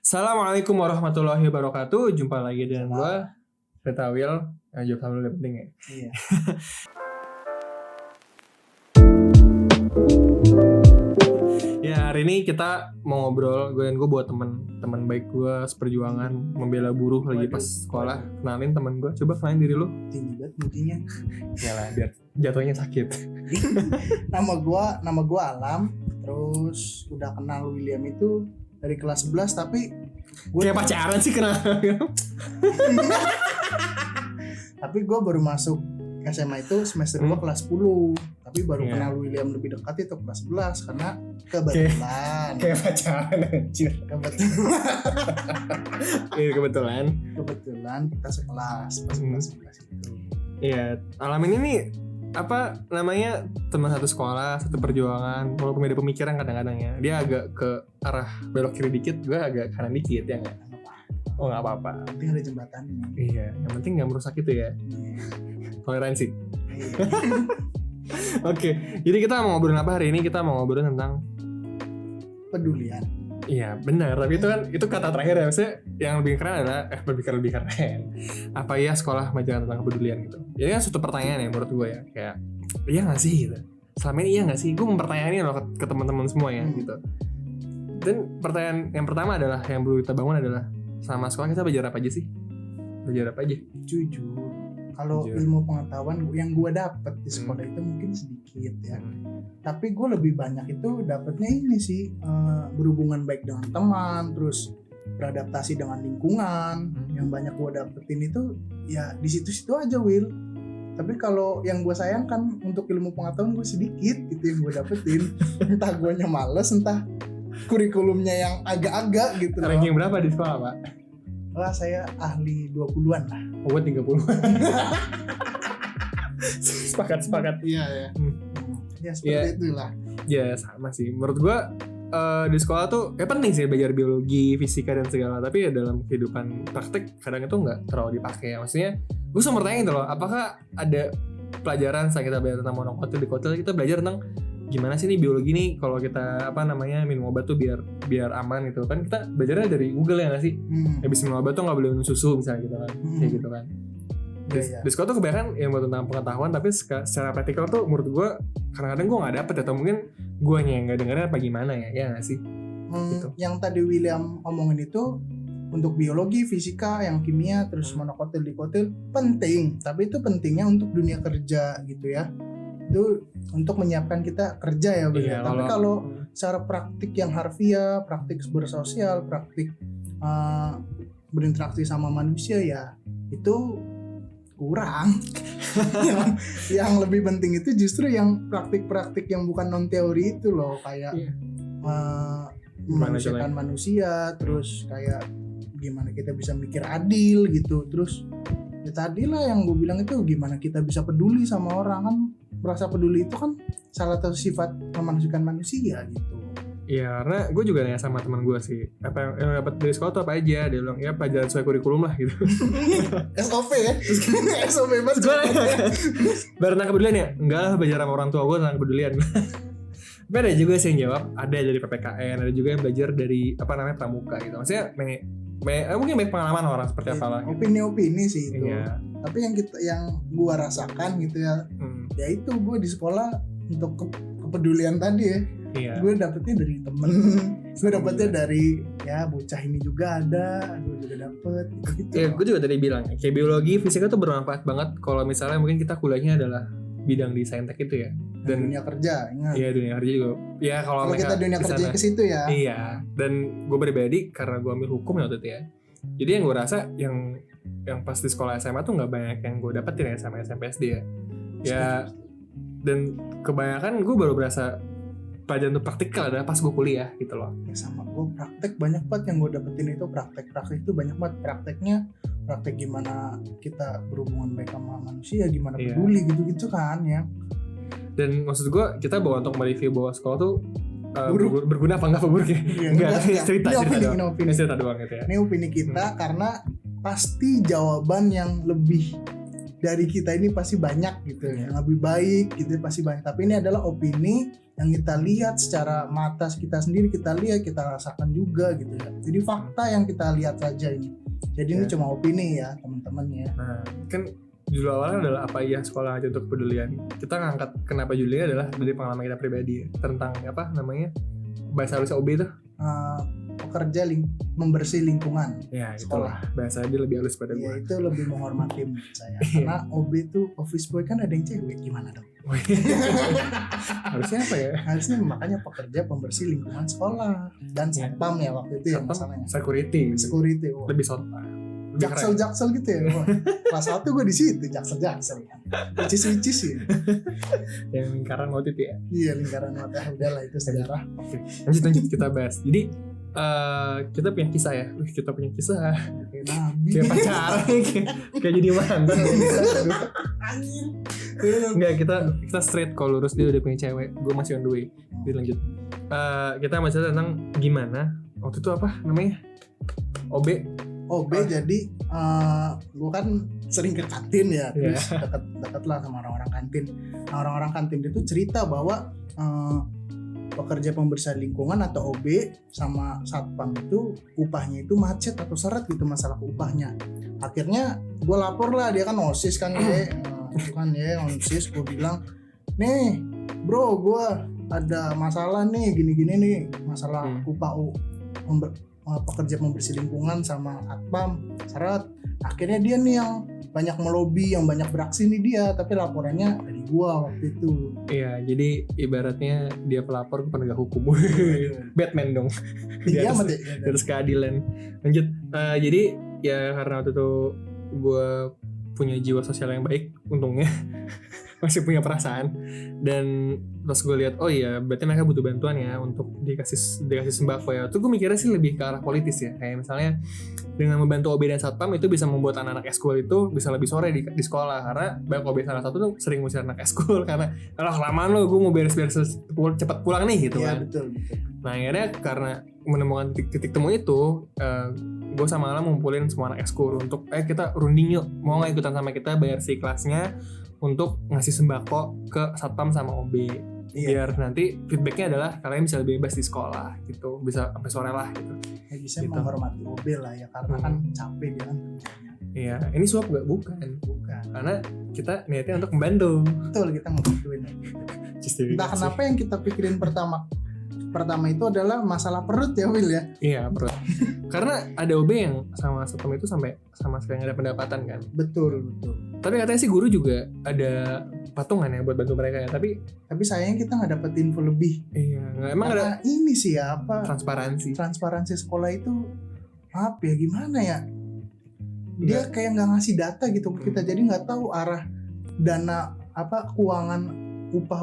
Assalamualaikum warahmatullahi wabarakatuh. Jumpa lagi dengan gue, Rita Will. Jawab sama lebih penting ya. Iya. Ya, hari ini kita mau ngobrol. Gue buat teman baik gue seperjuangan membela buruh lagi pas sekolah. Kenalin teman gue. Coba kenalin diri lu. Tinggi banget mungkinnya. Yalah, biar jatuhnya sakit. Nama gua Alam. Terus udah kenal William itu dari kelas 11, tapi Kayak pacaran sih kenal. Tapi gue baru masuk SMA itu semester 2 kelas 10. Tapi baru Iya. kenal William lebih dekat itu kelas 11 karena kebetulan. Kayak pacaran anjir. Kebetulan kita sekelas pas kelas 11 itu. Iya, Alam ini nih apa namanya, teman satu sekolah, satu perjuangan. Walaupun beda pemikiran kadang-kadang ya, dia agak ke arah belok kiri dikit, gue agak kanan dikit ya nggak? Oh nggak apa-apa. Penting ada jembatannya. Iya, yang penting nggak merusak itu ya. Toleransi. Iya. Oke, jadi kita mau ngobrolin apa hari ini? Kita mau ngobrolin tentang Pedulian. iya benar, tapi itu kata terakhir ya. Maksudnya yang lebih keren adalah lebih keren. Apa ya sekolah mengajarkan tentang kepedulian gitu? Jadi kan suatu pertanyaan ya menurut gue ya, kayak iya nggak sih gitu? Selama ini iya nggak sih? Gue mempertanyaannya loh ke teman-teman semua ya gitu. Dan pertanyaan yang pertama adalah yang perlu kita bangun adalah, sama sekolah kita belajar apa aja sih? Belajar apa aja? Jujur, kalau Jujur. ilmu pengetahuan yang gue dapet di sekolah itu mungkin sedikit ya. Tapi gue lebih banyak itu dapetnya ini sih, berhubungan baik dengan teman, terus beradaptasi dengan lingkungan. Yang banyak gue dapetin itu ya di situ-situ aja, Will. Tapi kalau yang gue sayangkan untuk ilmu pengetahuan gue sedikit gitu yang gue dapetin. Entah guanya males, entah kurikulumnya yang agak-agak gitu loh. Ranking berapa di sekolah, Pak? Wah, saya ahli 20-an lah. Oh, gue 30. Sepakat. Iya ya. Ya seperti Iya. itulah. Ya sama sih. Menurut gue di sekolah tuh penting sih belajar biologi, fisika dan segala. Tapi ya dalam kehidupan praktek kadang itu nggak terlalu dipakai. Maksudnya gue sempat tanya gitu loh, apakah ada pelajaran saat kita belajar tentang monokotil di kotil, kita belajar tentang gimana sih nih biologi nih kalau kita minum obat tuh biar aman gitu kan. Kita belajarnya dari Google ya nggak sih? Habis minum obat tuh nggak boleh minum susu misalnya gitu kan. Kayak gitu kan. Iya. Di sekolah tuh kebanyakan ilmu tentang pengetahuan, tapi secara praktikal tuh menurut gue kadang-kadang gue nggak dapet, atau mungkin guanya yang nggak dengerin apa gimana ya nggak sih? Gitu. Yang tadi William omongin itu untuk biologi, fisika, yang kimia, terus monokotil, dikotil penting, tapi itu pentingnya untuk dunia kerja gitu ya. Itu untuk menyiapkan kita kerja ya, Will. Iya, Tapi kalau secara praktik yang harfiah, praktik bersosial, praktik berinteraksi sama manusia ya itu kurang. yang lebih penting itu justru yang praktik-praktik yang bukan non teori itu loh, kayak memanusiakan manusia, terus kayak gimana kita bisa mikir adil gitu, terus ya tadi lah yang gue bilang itu gimana kita bisa peduli sama orang. Kan merasa peduli itu kan salah satu sifat memanusiakan manusia gitu. Iya, karena gue juga nanya sama teman gue sih, apa yang dapat dari sekolah tuh apa aja? Dia bilang ya pelajaran sesuai kurikulum lah gitu. SOP ya. SOP banget. Gue baru tentang kepedulian ya? Enggak lah, belajar sama orang tua gue tentang kepedulian. Tapi ada juga sih yang jawab, ada dari PPKN, ada juga yang belajar dari pramuka gitu. Maksudnya mungkin banyak pengalaman orang seperti apa lah. Opini-opini sih itu. Iya. Tapi yang gue rasakan gitu ya, ya itu gue di sekolah untuk kepedulian tadi ya. Iya. Gue dapetnya dari temen, gue dapetnya dari ya bocah ini juga ada, gue juga dapet gitu. Ya, gue juga tadi bilang kayak biologi, fisika tuh bermanfaat banget kalau misalnya mungkin kita kuliahnya adalah bidang di saintek itu ya. Dan dunia kerja, ingat. Iya, dunia kerja juga. Ya kalau kita dunia kerja ke situ ya. Iya. Dan gue pribadi karena gue ambil hukum ya waktu itu ya. Jadi yang gue rasa yang pas di sekolah SMA tuh nggak banyak yang gue dapetin ya sama SMP SD ya. Ya. Dan kebanyakan gue baru berasa pelajaran itu praktikal adalah pas gue kuliah gitu loh. Ya sama gue praktek banyak banget yang gue dapetin itu praktek itu banyak banget prakteknya. Praktek gimana kita berhubungan baik sama manusia, gimana peduli gitu-gitu kan ya. Dan maksud gue kita bawa untuk mereview bahwa sekolah tuh berguna apa enggak buruk ya? Enggak, cerita doang gitu ya. Ini opini kita karena pasti jawaban yang lebih dari kita ini pasti banyak gitu ya, yang lebih baik gitu pasti banyak, tapi ini adalah opini yang kita lihat secara mata kita sendiri, kita lihat, kita rasakan juga gitu ya. Jadi fakta yang kita lihat saja ini. Jadi ini cuma opini ya teman-teman ya. Nah, kan judul awalnya adalah apa ya sekolah aja untuk kepedulian. Kita ngangkat kenapa judulnya adalah dari pengalaman kita pribadi ya, tentang apa namanya, bahasa halus OB itu pekerja membersih lingkungan. Ya itulah, bahasa dia lebih halus pada Ya gue. itu lebih menghormati menurut saya. Karena OB itu office boy kan ada yang cewek, gimana dong? Harusnya apa ya? Harusnya makanya pekerja pembersih lingkungan sekolah dan satpam ya waktu itu ya masalahnya. Security. Oh. Lebih sopan. Jaksel gitu ya. Wah, kelas 1 gue di situ Jaksel. Which is ya. Yang lingkaran waktu itu ya. Iya, lingkaran mata udahlah itu sejarah. Oke. Lanjut kita bahas. Jadi kita punya kisah ya. Kita punya kisah. Kayak nabi. Kayak pacaran. Kayak jadi mantan. Enggak, kita straight kalau lurus, dia udah punya cewek, gue masih on the way. Jadi lanjut. Kita masih tentang gimana waktu itu apa namanya? OB jadi gue kan sering ke kantin ya, terus deket lah sama orang-orang kantin. Nah, orang-orang kantin itu cerita bahwa pekerja pembersihan lingkungan atau OB sama satpam itu upahnya itu macet atau seret gitu masalah upahnya. Akhirnya gue lapor lah, dia kan OSIS kan ya, OSIS. Gue bilang, nih bro, gue ada masalah nih gini-gini nih, masalah upah pekerja pembersih lingkungan sama satpam syarat. Akhirnya dia nih yang banyak melobi, yang banyak beraksi nih dia, tapi laporannya dari gua waktu itu. Iya, jadi ibaratnya dia pelapor ke penegak hukum. Batman dong. Iya, Terus keadilan. Lanjut. Jadi ya karena waktu itu gua punya jiwa sosial yang baik, untungnya. Masih punya perasaan, dan terus gue lihat, oh iya berarti mereka butuh bantuan ya untuk dikasih sembako ya. Tuh gue mikirnya sih lebih ke arah politis ya, kayak misalnya dengan membantu OB dan satpam itu bisa membuat anak-anak eskul itu bisa lebih sore di sekolah, karena banyak OB salah satu tuh sering ngusir anak eskul karena kelamaan lo gue mau beres-beres cepat pulang nih gitu ya, kan. Betul. Nah akhirnya karena menemukan titik temu itu, gue sama Alam ngumpulin semua anak eskul untuk kita runding yuk, mau nggak ikutan sama kita bayar si kelasnya untuk ngasih sembako ke satpam sama OB. Biar nanti feedbacknya adalah kalian bisa lebih bebas di sekolah gitu, bisa sampai sore lah gitu. Ya bisa gitu. Menghormati OB lah ya, karena kan capek dia kan kerjanya. Iya, ini suap gak? Bukan. Karena kita niatnya untuk membantu. Betul, kita ngebantuin. Entah kenapa yang kita pikirin pertama itu adalah masalah perut ya Will ya. Iya, perut. Karena ada OB yang sama satpam itu sampai sama sekali nggak ada pendapatan kan. Betul. Tapi katanya sih guru juga ada patungan ya buat bantu mereka ya. Tapi sayangnya kita nggak dapet info lebih. Iya, emang ada ini sih ya apa? Transparansi sekolah itu apa ya, gimana ya? Dia kayak nggak ngasih data gitu ke kita, jadi nggak tahu arah dana keuangan upah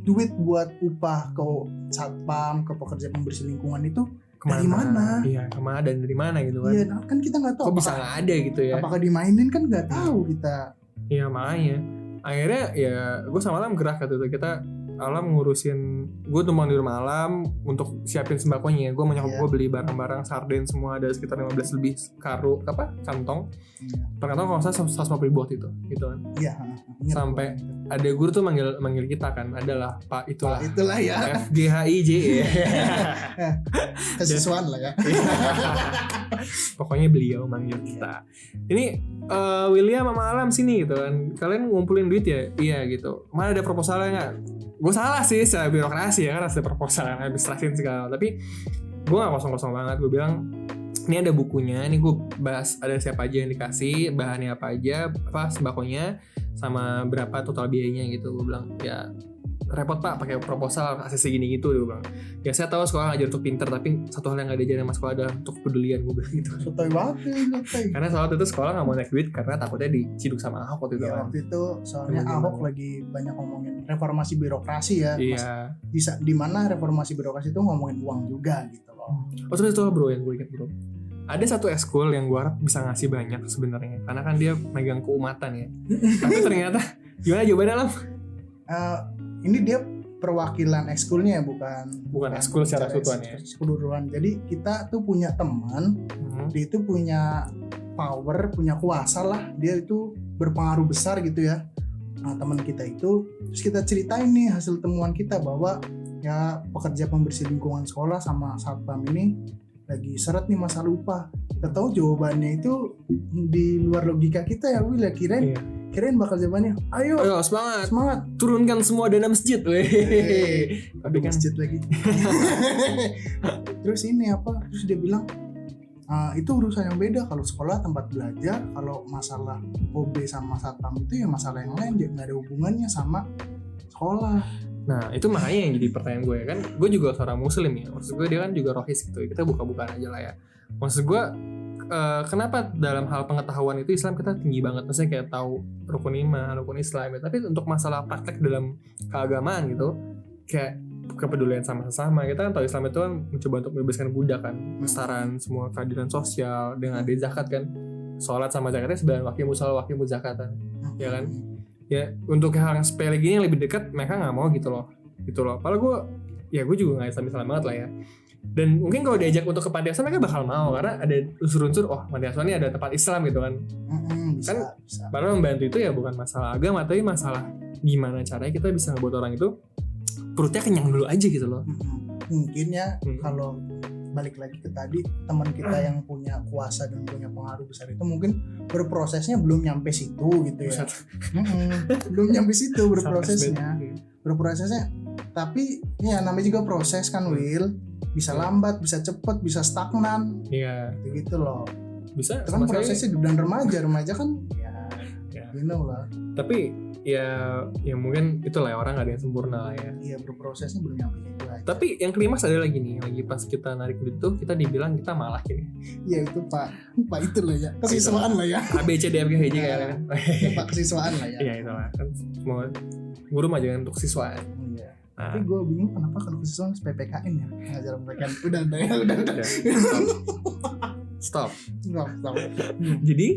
duit buat upah ke satpam, ke pekerja pembersih lingkungan itu dari mana? Iya, kemana dan dari mana gitu kan? Iya, kan kita nggak tahu. Kok bisa nggak ada gitu ya? Apakah dimainin kan nggak tahu kita. Iya makanya. Akhirnya ya gue sama Alam gerak gitu. Kita Alam ngurusin, gue tumpang di rumah Alam untuk siapin sembakonya. Gue menyokap gue beli barang-barang sarden semua, ada sekitar 15 lebih kantong. Per kantong kalau saya 150 buat itu gitu kan. Iya. Sampai ada guru tuh manggil kita kan, adalah Pak itulah ya. FGHIJ ya. Kesiswaan lah ya. Pokoknya beliau manggil kita. Ini William sama Alam sini gitu kan. Kalian ngumpulin duit ya? Iya gitu. Mana ada proposalnya nggak? Gue salah sih secara birokrasi ya, kan harus ada proposal administrasi segala. Tapi gue nggak kosong-kosong banget. Gue bilang ini ada bukunya, ini gue bahas ada siapa aja yang dikasih, bahannya apa aja, sembakonya, sama berapa total biayanya gitu. Gue bilang ya repot pak pakai proposal ACC gini gitu. Gue bilang ya saya tahu sekolah ngajar untuk pinter, tapi satu hal yang gak diajarin sama sekolah adalah untuk kepedulian. Gue bilang gitu. Sotoy banget. Karena soal itu sekolah gak mau naik duit karena takutnya diciduk sama Ahok waktu itu. Iya, waktu itu soalnya Ahok lagi banyak ngomongin reformasi birokrasi ya. Iya. Di mana reformasi birokrasi itu ngomongin uang juga gitu loh. Oh terus itu bro yang gue ingat bro. Ada satu eskul yang gue harap bisa ngasih banyak sebenarnya, karena kan dia megang keumatan ya. Tapi ternyata gimana jawabannya Lam? Ini dia perwakilan ekskulnya ya, bukan ekskul secara keseluruhan. Jadi kita tuh punya teman, dia itu punya power, punya kuasa lah. Dia itu berpengaruh besar gitu ya. Nah, teman kita itu, terus kita ceritain nih hasil temuan kita bahwa ya pekerja pembersih lingkungan sekolah sama satpam ini lagi seret nih masalah upah. Kita tahu jawabannya itu di luar logika kita ya, Will, ya kirain bakal jawabannya ayo semangat turunkan semua dana masjid. Tapi kan masjid lagi. Terus dia bilang itu urusan yang beda. Kalau sekolah tempat belajar, kalau masalah OB sama satpam itu ya masalah yang lain, nggak ada hubungannya sama sekolah. Nah itu makanya yang jadi pertanyaan gue kan, gue juga seorang muslim ya, maksud gue dia kan juga rohis gitu, kita buka-bukaan aja lah ya. Maksud gue kenapa dalam hal pengetahuan itu Islam kita tinggi banget, maksudnya kayak tahu rukun iman, rukun Islam ya, tapi untuk masalah praktek dalam keagamaan gitu kayak kepedulian sama sesama, kita kan tahu Islam itu kan mencoba untuk membebaskan budak kan, kesetaraan semua keadilan sosial dengan ada zakat kan, sholat sama zakatnya sebenarnya waqimus zakatan, ya kan. Ya untuk hal yang sepele gini yang lebih dekat mereka nggak mau gitu loh. Padahal gue juga nggak Islam banget lah ya. Dan mungkin kalau diajak untuk ke panti asuhan mereka bakal mau karena ada unsur-unsur panti asuhan ini ada tempat Islam gitu kan. Bisa. Padahal membantu itu ya bukan masalah agama tapi masalah gimana caranya kita bisa ngebuat orang itu perutnya kenyang dulu aja gitu loh. Mungkin ya kalau balik lagi ke tadi, teman kita yang punya kuasa dan punya pengaruh besar itu mungkin berprosesnya belum nyampe situ gitu ya. Belum nyampe situ berprosesnya. Tapi ya namanya juga proses kan, Will. Bisa lambat, bisa cepet, bisa stagnan. Iya. Gitu loh. Bisa. Itu kan prosesnya dan remaja kan ya. You know lah. Tapi ya mungkin itulah ya, orang gak ada yang sempurna lah ya. Iya, berprosesnya belum nyampe situ aja. Tapi yang klimaks ada lagi nih, lagi pas kita narik duit tuh kita dibilang kita malah gini. Iya itu Pak itu lah ya, kesiswaan lah ya. ABCDFGHJ kayak kan. Pak kesiswaan lah ya. Iya itulah kan semua guru mah jangan untuk siswaan. Iya. Tapi gue bingung kenapa kalau kesiswaan PPKN ya, ngajar PPKN. Udah. Stop. Jadi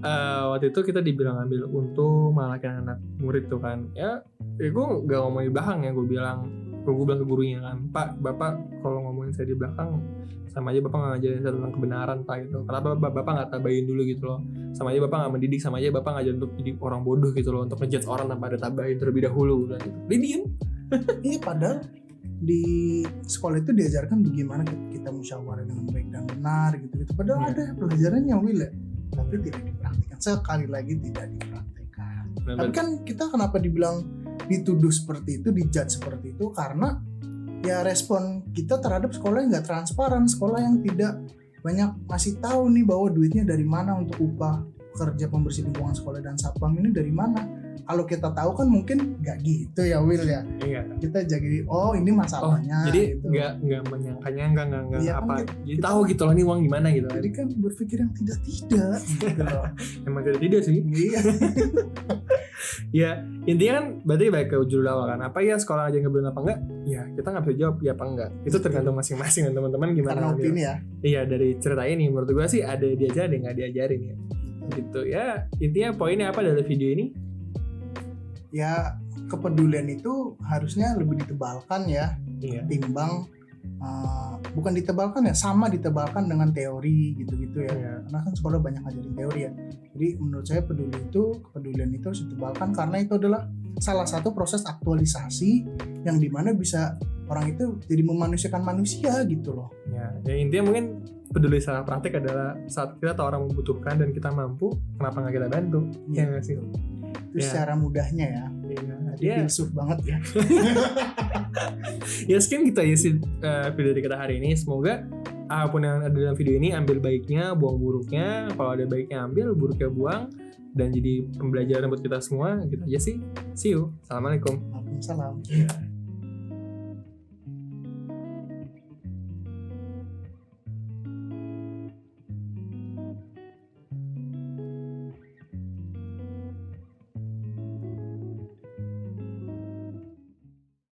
waktu itu kita dibilang ambil untung malakin anak murid tuh kan. Ya gue gak ngomongin belakang ya, gue bilang ke gurunya kan, Pak, Bapak kalau ngomongin saya di belakang sama aja Bapak gak ngajarin saya tentang kebenaran Pak gitu. Kenapa Bapak gak tabahin dulu gitu loh. Sama aja Bapak gak mendidik, sama aja Bapak ngajarin untuk jadi orang bodoh gitu loh, untuk ngejudge orang tanpa ada tabahin terlebih dahulu gitu. Dia diem. Iya padahal di sekolah itu diajarkan bagaimana kita musyawarah dengan baik dan benar gitu. Padahal ada pelajarannya, Will, tapi tidak dipraktikkan. Sekali lagi tidak dipraktikkan. Tapi kan kita kenapa dibilang dituduh seperti itu, dijudge seperti itu, karena ya respon kita terhadap sekolah yang nggak transparan, sekolah yang tidak banyak ngasih tahu nih bahwa duitnya dari mana untuk upah kerja pembersih lingkungan sekolah dan satpam ini dari mana. Kalau kita tahu kan mungkin nggak gitu ya, Will ya. Iya. Kita jadi ini masalahnya. Jadi gitu. nggak menyangkanya nggak ya, apa. Kan, jadi tahu gitu loh nih uang gimana gitu. Jadi kan berpikir yang tidak gitu loh. Emang tidak sih. Iya. Ya intinya kan berarti baik ke judul awal kan. Apa ya sekolah aja ngebelin apa enggak? Ya kita nggak bisa jawab ya apa enggak. Itu tergantung masing-masing dan teman-teman gimana. Karena opini ya. Iya dari cerita ini menurut gue sih ada diajarin ada nggak diajarin ya. Gitu ya, intinya poinnya apa dari video ini? Ya kepedulian itu harusnya lebih ditebalkan ya, timbang bukan ditebalkan ya, sama ditebalkan dengan teori gitu-gitu ya. Karena kan sekolah banyak ngajarin teori ya. Jadi menurut saya kepedulian itu harus ditebalkan karena itu adalah salah satu proses aktualisasi yang dimana bisa orang itu jadi memanusiakan manusia gitu loh. Ya intinya mungkin peduli secara praktik adalah saat kita tahu orang membutuhkan dan kita mampu, kenapa nggak kita bantu? Iya ya sih. Itu secara mudahnya ya. Dia filsuf banget ya. Ya sekian kita isi video kita hari ini. Semoga apapun yang ada dalam video ini ambil baiknya, buang buruknya. Kalau ada baiknya ambil, buruknya buang. Dan jadi pembelajaran buat kita semua. Gitu aja sih. See you. Assalamualaikum. Waalaikumsalam. Yeah.